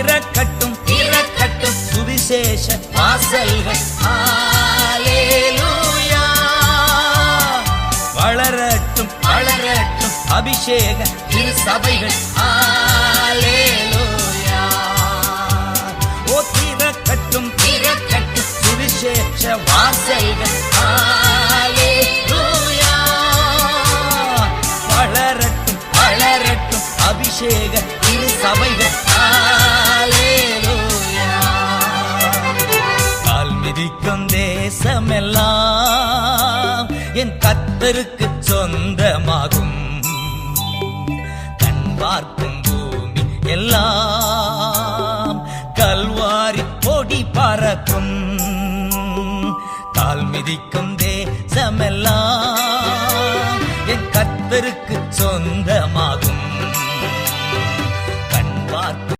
திறக்கட்டும் திறக்கட்டும் சுவிசேஷ வாசல்கள் ஹல்லேலூயா வளரட்டும் வளரட்டும் அபிஷேக திரு சபைகள் ஹல்லேலூயா ஓ திறக்கட்டும் திறக்கட்டும் சுவிசேஷ வாசல்கள் ஹல்லேலூயா வளரட்டும் வளரட்டும் அபிஷேக திரு சபைகள் ஹல்லேலூயா கால் மிதிக்கும் தேசமெல்லாம் என் கர்த்தருக்கு சொந்தமாகும் கண் பார்க்கும் பூமி எல்லாம் கல்வாரி கொடி பறக்கும் கால் மிதிக்கும்